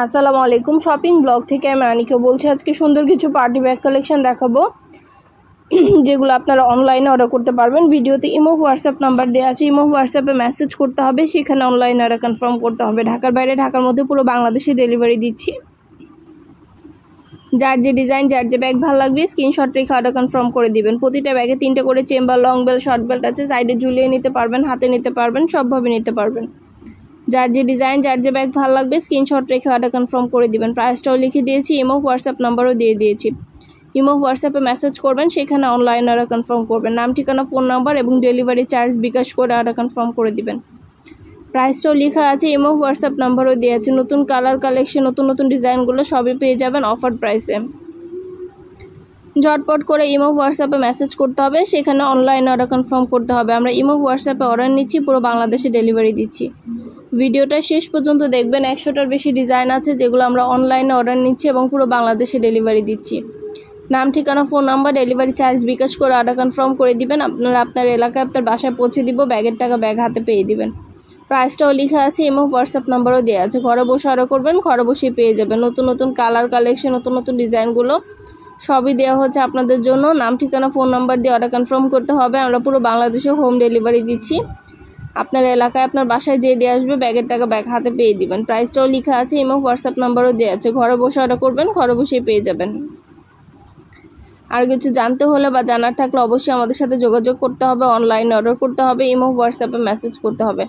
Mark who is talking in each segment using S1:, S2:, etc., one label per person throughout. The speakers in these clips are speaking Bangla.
S1: আসসালামু আলাইকুম শপিং ব্লগ থেকে আমি আনিকা বলছি। আজকে সুন্দর কিছু পার্টি ব্যাগ কালেকশন দেখাবো যেগুলো আপনারা অনলাইনে অর্ডার করতে পারবেন। ভিডিওতে ইমো হোয়াটসঅ্যাপ নাম্বার দেওয়া আছে, ইমো হোয়াটসঅ্যাপে মেসেজ করতে হবে, সেখানে অনলাইনে অর্ডার কনফার্ম করতে হবে। ঢাকার বাইরে ঢাকার মধ্যে পুরো বাংলাদেশে ডেলিভারি দিচ্ছি। যার যে ডিজাইন যার যে ব্যাগ ভালো লাগবে স্ক্রিনশট রেখে অর্ডার কনফার্ম করে দিবেন। প্রতিটা ব্যাগে 3টে করে chamber, long belt, short belt আছে। সাইডে ঝুলিয়ে নিতে পারবেন, হাতে নিতে পারবেন, সবভাবে নিতে পারবেন। যার যে ডিজাইন যার যে ব্যাগ ভালো লাগবে স্ক্রিনশট রেখে অর্ডার কনফার্ম করে দিবেন। প্রাইসটাও লিখে দিয়েছি, ইমো হোয়াটসঅ্যাপ নাম্বারও দিয়ে দিয়েছি। ইমো হোয়াটসঅ্যাপে মেসেজ করবেন, সেখানে অনলাইন অর্ডার কনফার্ম করবেন। নাম, ঠিকানা, ফোন নাম্বার এবং ডেলিভারি চার্জ বিকাশ করে অর্ডার কনফার্ম করে দিবেন। প্রাইসটাও লেখা আছে, ইমো হোয়াটসঅ্যাপ নাম্বারও দেওয়া আছে। নতুন কালার কালেকশন, নতুন নতুন ডিজাইনগুলো সবই পেয়ে যাবেন অফার প্রাইসে। ঝটপট করে ইমো হোয়াটসঅ্যাপে মেসেজ করতে হবে, সেখানে অনলাইন অর্ডার কনফার্ম করতে হবে। আমরা ইমো হোয়াটসঅ্যাপে অর্ডার নিচ্ছি, পুরো বাংলাদেশে ডেলিভারি দিচ্ছি। ভিডিওটা শেষ পর্যন্ত দেখবেন। 100টার বেশি ডিজাইন আছে যেগুলো আমরা অনলাইনে অর্ডার নিচ্ছি এবং পুরো বাংলাদেশে ডেলিভারি দিচ্ছি। নাম, ঠিকানা, ফোন নাম্বার, ডেলিভারি চার্জ বিকাশ করে অর্ডার কনফার্ম করে দিবেন। আপনারা আপনার এলাকায় আপনার বাসায় পৌঁছে দিব, ব্যাগের টাকা ব্যাগ হাতে পেয়ে দিবেন। প্রাইসটাও লেখা আছে, ইমো হোয়াটসঅ্যাপ নাম্বারও দেওয়া আছে। ঘরে বসে অর্ডার করবেন, ঘরে বসেই পেয়ে যাবেন। নতুন নতুন কালার কালেকশন, নতুন নতুন ডিজাইনগুলো সবই দেওয়া হচ্ছে আপনাদের জন্য। নাম, ঠিকানা, ফোন নাম্বার দিয়ে অর্ডার কনফার্ম করতে হবে। আমরা পুরো বাংলাদেশে হোম ডেলিভারি দিচ্ছি। আপনার এলাকায় আপনার বাসায় যে দিয়ে আসবে, ব্যাগের টাকা ব্যাগ হাতে পেয়ে দিবেন। প্রাইসটাও লেখা আছে, ইমো হোয়াটসঅ্যাপ নাম্বারও দেওয়া আছে। ঘরে বসে অর্ডার করবেন, ঘরে বসেই পেয়ে যাবেন। আর কিছু জানতে হলে বা জানার থাকলে অবশ্যই আমাদের সাথে যোগাযোগ করতে হবে, অনলাইনে অর্ডার করতে হবে, ইমো হোয়াটসঅ্যাপে মেসেজ করতে হবে।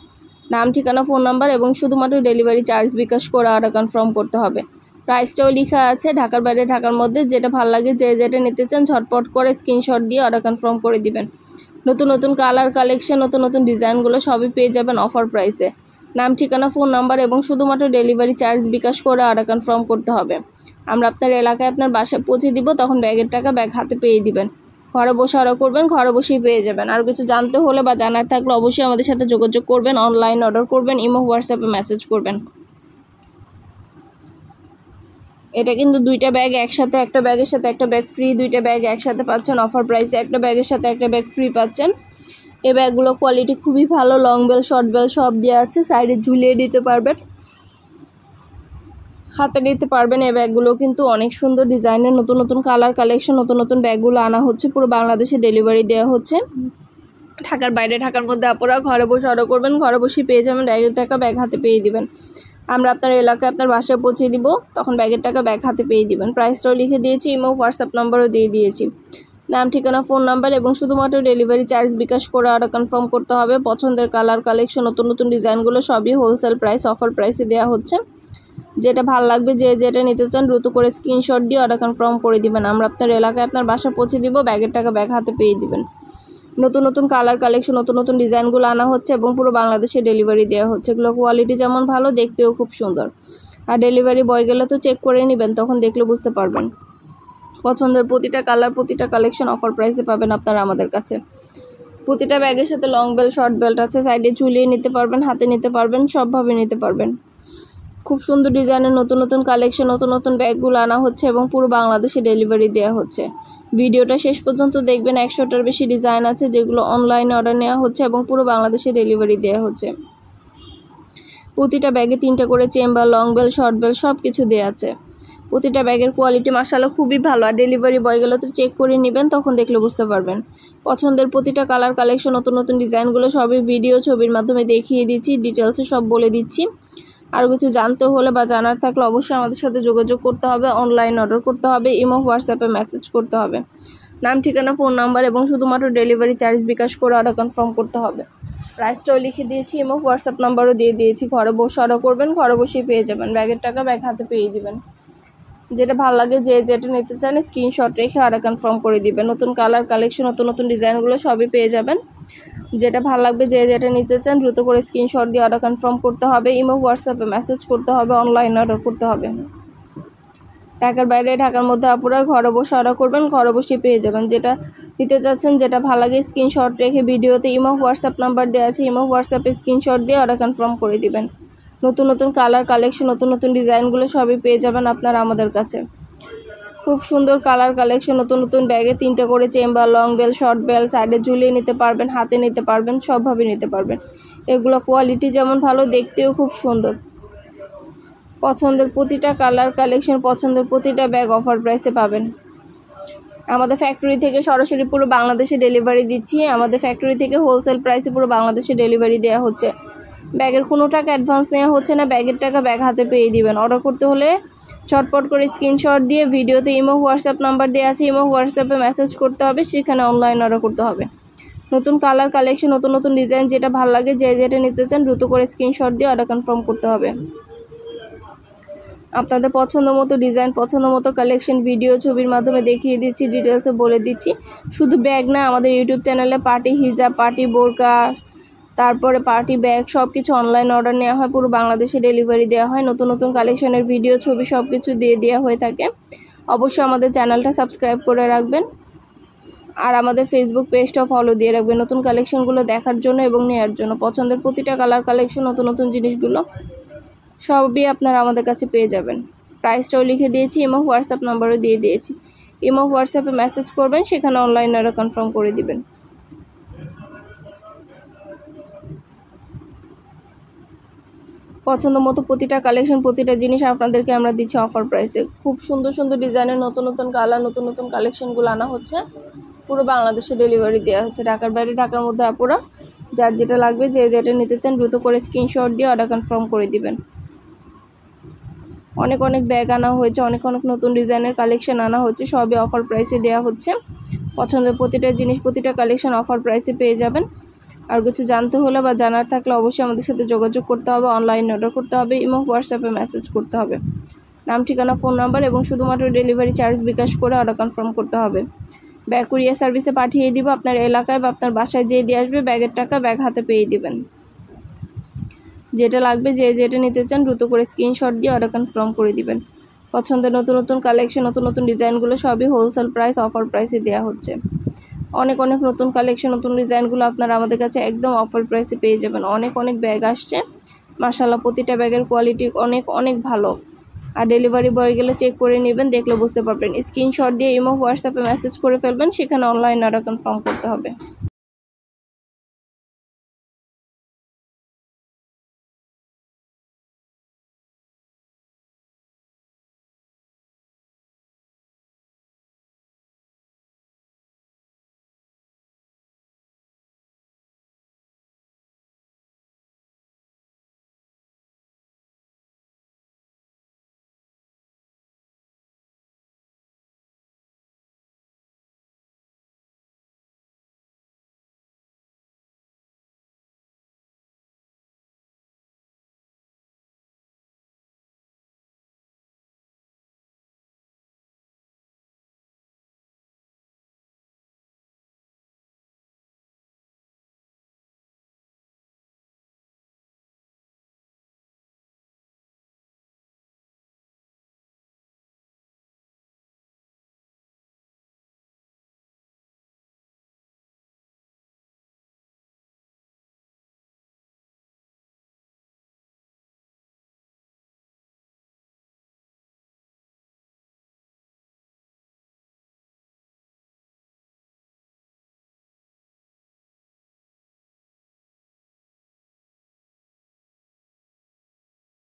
S1: নাম, ঠিকানা, ফোন নাম্বার এবং শুধুমাত্র ডেলিভারি চার্জ বিকাশ করে অর্ডার কনফার্ম করতে হবে। প্রাইসটাও লেখা আছে, ঢাকার বাইরে ঢাকার মধ্যে যেটা ভালো লাগে যে যেটা নিতে চান ঝটপট করে স্ক্রিনশট দিয়ে অর্ডার কনফার্ম করে দিবেন। নতুন নতুন কালার কালেকশন, নতুন নতুন ডিজাইনগুলো সবই পেয়ে যাবেন অফার প্রাইসে। নাম, ঠিকানা, ফোন নাম্বার এবং শুধুমাত্র ডেলিভারি চার্জ বিকাশ করে অর্ডার কনফার্ম করতে হবে। আমরা আপনার এলাকায় আপনার বাসায় পৌঁছে দিব, তখন ব্যাগের টাকা ব্যাগ হাতে পেয়ে দিবেন। ঘরে বসে অর্ডার করবেন, ঘরে বসেই পেয়ে যাবেন। আর কিছু জানতে হলে বা জানার থাকলে অবশ্যই আমাদের সাথে যোগাযোগ করবেন, অনলাইন অর্ডার করবেন, ইমো হোয়াটসঅ্যাপে মেসেজ করবেন। এটা কিন্তু 2টা ব্যাগ একসাথে, একটা ব্যাগের সাথে একটা ব্যাগ ফ্রি, 2টা ব্যাগ একসাথে পাচ্ছেন অফার প্রাইসে। একটা ব্যাগের সাথে একটা ব্যাগ ফ্রি পাচ্ছেন। এই ব্যাগগুলো কোয়ালিটি খুবই ভালো, লং বেল, শর্ট বেল সব দেওয়া আছে। সাইডে ঝুলিয়ে দিতে পারবেন, হাতে নিতে পারবেন। এই ব্যাগগুলো কিন্তু অনেক সুন্দর ডিজাইনের, নতুন নতুন কালার কালেকশন, নতুন নতুন ব্যাগগুলো আনা হচ্ছে, পুরো বাংলাদেশে ডেলিভারি দেওয়া হচ্ছে। ঢাকার বাইরে ঢাকার মধ্যে আপনারা ঘরে বসে অর্ডার করবেন, ঘরে বসেই পেয়ে যাবেন। ব্যাগের টাকা ব্যাগ হাতে পেয়ে দিবেন। আমরা আপনার এলাকায় আপনার বাসায় পৌঁছে দিব, তখন ব্যাগের টাকা ব্যাগ হাতে পেয়ে দিবেন। প্রাইসটাও লিখে দিয়েছি, ইমো হোয়াটসঅ্যাপ নাম্বারও দিয়ে দিয়েছি। নাম, ঠিকানা, ফোন নাম্বার এবং শুধুমাত্র ডেলিভারি চার্জ বিকাশ করে অর্ডার কনফার্ম করতে হবে। পছন্দের কালার কালেকশন, নতুন নতুন ডিজাইনগুলো সবই হোলসেল প্রাইস অফার প্রাইসে দেওয়া হচ্ছে। যেটা ভালো লাগবে যে যেটা নিতে চান দ্রুত করে স্ক্রিনশট দিয়ে অর্ডার কনফার্ম করে দিবেন। আমরা আপনার এলাকায় আপনার বাসা পৌঁছে দিব, ব্যাগের টাকা ব্যাগ হাতে পেয়ে দিবেন। নতুন নতুন কালার কালেকশন, নতুন নতুন ডিজাইনগুলো আনা হচ্ছে এবং পুরো বাংলাদেশে ডেলিভারি দেওয়া হচ্ছে। এগুলো কোয়ালিটি যেমন ভালো, দেখতেও খুব সুন্দর। আর ডেলিভারি বয় গেলে তো চেক করে নেবেন, তখন দেখলে বুঝতে পারবেন। পছন্দের প্রতিটা কালার, প্রতিটা কালেকশন অফার প্রাইসে পাবেন আপনারা আমাদের কাছে। প্রতিটা ব্যাগের সাথে লং বেল্ট, শর্ট বেল্ট আছে। সাইডে ঝুলিয়ে নিতে পারবেন, হাতে নিতে পারবেন, সবভাবে নিতে পারবেন। খুব সুন্দর ডিজাইনের নতুন নতুন কালেকশন, নতুন নতুন ব্যাগগুলো আনা হচ্ছে এবং পুরো বাংলাদেশে ডেলিভারি দেওয়া হচ্ছে। ভিডিওটা শেষ পর্যন্ত দেখবেন। 100টার বেশি ডিজাইন আছে যেগুলো অনলাইনে অর্ডার নেওয়া হচ্ছে এবং পুরো বাংলাদেশে ডেলিভারি দেওয়া হচ্ছে। প্রতিটা ব্যাগে 3টে করে chamber, long belt, short belt সব কিছু দেওয়া আছে। প্রতিটা ব্যাগের কোয়ালিটি মাশাআল্লাহ খুবই ভালো। আর ডেলিভারি বয়গুলো তো চেক করে নেবেন, তখন দেখলে বুঝতে পারবেন। পছন্দের প্রতিটা কালার কালেকশন, নতুন নতুন ডিজাইনগুলো সবই ভিডিও ছবির মাধ্যমে দেখিয়ে দিচ্ছি, ডিটেলসে সব বলে দিচ্ছি। আর কিছু জানতে হলে বা জানার থাকলে অবশ্যই আমাদের সাথে যোগাযোগ করতে হবে, অনলাইন অর্ডার করতে হবে, ইমো হোয়াটসঅ্যাপে মেসেজ করতে হবে। নাম, ঠিকানা, ফোন নাম্বার এবং শুধুমাত্র ডেলিভারি চার্জ বিকাশ করে অর্ডার কনফার্ম করতে হবে। প্রাইসটাও লিখে দিয়েছি, ইমো হোয়াটসঅ্যাপ নাম্বারও দিয়ে দিয়েছি। ঘরে বসে অর্ডার করবেন, ঘরে বসেই পেয়ে যাবেন। ব্যাগের টাকা ব্যাগ হাতে পেয়ে দিবেন। যেটা ভালো লাগে যে যেটা নিতে চান স্ক্রিনশট রেখে অর্ডার কনফার্ম করে দিবেন। নতুন কালার কালেকশন, নতুন নতুন ডিজাইনগুলো সবই পেয়ে যাবেন। যেটা ভালো লাগবে যে যেটা নিতে চান দ্রুত করে স্ক্রিনশট দিয়ে অর্ডার কনফার্ম করতে হবে, ইমো হোয়াটসঅ্যাপে মেসেজ করতে হবে, অনলাইন অর্ডার করতে হবে। ঢাকার বাইরে ঢাকার মধ্যে আপনারা ঘরে বসে অর্ডার করবেন, ঘরে বসে পেয়ে যাবেন। যেটা নিতে চাচ্ছেন যেটা ভালো লাগে স্ক্রিনশট রেখে ভিডিওতে ইমো হোয়াটসঅ্যাপ নাম্বার দেওয়া আছে, ইমো হোয়াটসঅ্যাপে স্ক্রিনশট দিয়ে অর্ডার কনফার্ম করে দিবেন। নতুন নতুন কালার কালেকশন, নতুন নতুন ডিজাইনগুলো সবই পেয়ে যাবেন আপনারা আমাদের কাছে। খুব সুন্দর কালার কালেকশন, নতুন নতুন ব্যাগে 3টে করে chamber, long belt, short belt, সাইডে ঝুলিয়ে নিতে পারবেন, হাতে নিতে পারবেন, সবভাবে নিতে পারবেন। এগুলো কোয়ালিটি যেমন ভালো, দেখতেও খুব সুন্দর। পছন্দের প্রতিটা কালার কালেকশন, পছন্দের প্রতিটা ব্যাগ অফার প্রাইসে পাবেন। আমাদের ফ্যাক্টরি থেকে সরাসরি পুরো বাংলাদেশে ডেলিভারি দিচ্ছি। আমাদের ফ্যাক্টরি থেকে হোলসেল প্রাইসে পুরো বাংলাদেশে ডেলিভারি দেওয়া হচ্ছে। ব্যাগের কোনো টাকা অ্যাডভান্স নেওয়া হচ্ছে না, ব্যাগের টাকা ব্যাগ হাতে পেয়ে দিবেন। অর্ডার করতে হলে চটপট করে স্ক্রিনশট দিয়ে ভিডিওতে ইমো হোয়াটসঅ্যাপ নাম্বার দেওয়া আছে, ইমো হোয়াটসঅ্যাপে মেসেজ করতে হবে, সেখানে অনলাইন অর্ডার করতে হবে। নতুন কালার কালেকশন, নতুন নতুন ডিজাইন যেটা ভালো লাগে, যে যেটা নিতে চান দ্রুত করে স্ক্রিনশট দিয়ে অর্ডার কনফার্ম করতে হবে। আপনাদের পছন্দ মতো ডিজাইন, পছন্দ মতো কালেকশন ভিডিও ছবির মাধ্যমে দেখিয়ে দিচ্ছি, ডিটেলসে বলে দিচ্ছি। শুধু ব্যাগ না, আমাদের ইউটিউব চ্যানেলে পার্টি হিজাব, পার্টি বোরকা, তারপরে পার্টি ব্যাগ সব কিছু অনলাইন অর্ডার নেওয়া হয়, পুরো বাংলাদেশে ডেলিভারি দেওয়া হয়। নতুন নতুন কালেকশনের ভিডিও ছবি সব কিছু দিয়ে দেওয়া হয়ে থাকে। অবশ্যই আমাদের চ্যানেলটা সাবস্ক্রাইব করে রাখবেন আর আমাদের ফেসবুক পেজটা ফলো দিয়ে রাখবেন নতুন কালেকশনগুলো দেখার জন্য এবং নেওয়ার জন্য। পছন্দের প্রতিটা কালার কালেকশন, নতুন নতুন জিনিসগুলো সবই আপনারা আমাদের কাছে পেয়ে যাবেন। প্রাইসটাও লিখে দিয়েছি, ইমো হোয়াটসঅ্যাপ নাম্বারও দিয়ে দিয়েছি। ইমো হোয়াটসঅ্যাপে মেসেজ করবেন, সেখানে অনলাইন অর্ডার কনফার্ম করে দিবেন। পছন্দ মতো প্রতিটা কালেকশন, প্রতিটা জিনিস আপনাদেরকে আমরা দিচ্ছি অফার প্রাইসে। খুব সুন্দর সুন্দর ডিজাইনের নতুন নতুন কালার, নতুন নতুন কালেকশনগুলো আনা হচ্ছে, পুরো বাংলাদেশে ডেলিভারি দেওয়া হচ্ছে। ঢাকার বাইরে, ঢাকার মধ্যে আপুরা যার যেটা লাগবে, যে যেটা নিতে চান দ্রুত করে স্ক্রিনশট দিয়ে অর্ডার কনফার্ম করে দিবেন। অনেক অনেক ব্যাগ আনা হয়েছে, অনেক অনেক নতুন ডিজাইনের কালেকশন আনা হচ্ছে, সবই অফার প্রাইসে দেওয়া হচ্ছে। পছন্দের প্রতিটা জিনিস, প্রতিটা কালেকশন অফার প্রাইসে পেয়ে যাবেন। আর কিছু জানতে হলে বা জানার থাকলে অবশ্যই আমাদের সাথে যোগাযোগ করতে হবে, অনলাইন অর্ডার করতে হবে, ইমো হোয়াটসঅ্যাপে মেসেজ করতে হবে। নাম, ঠিকানা, ফোন নাম্বার এবং শুধুমাত্র ডেলিভারি চার্জ বিকাশ করে অর্ডার কনফার্ম করতে হবে। ব্যাগ কুরিয়ার সার্ভিসে পাঠিয়ে দিব, আপনার এলাকায় বা আপনার বাসায় যেয়ে দিয়ে আসবে, ব্যাগের টাকা ব্যাগ হাতে পেয়ে দিবেন। যেটা লাগবে, যে যেটা নিতে চান দ্রুত করে স্ক্রিনশট দিয়ে অর্ডার কনফার্ম করে দিবেন। পছন্দের নতুন নতুন কালেকশন, নতুন নতুন ডিজাইনগুলো সবই হোলসেল প্রাইস অফার প্রাইসে দেওয়া হচ্ছে। অনেক অনেক নতুন কালেকশন, নতুন ডিজাইনগুলো আপনারা আমাদের কাছে একদম অফার প্রাইসে পেয়ে যাবেন। অনেক অনেক ব্যাগ আসছে, মাশাআল্লাহ প্রতিটা ব্যাগের কোয়ালিটি অনেক অনেক ভালো। আর ডেলিভারি বয় গেলে চেক করে নেবেন, দেখলে বুঝতে পারবেন। স্ক্রিনশট দিয়ে ইমো হোয়াটসঅ্যাপে মেসেজ করে ফেলবেন, সেখানে অনলাইন অর্ডার কনফার্ম করতে হবে।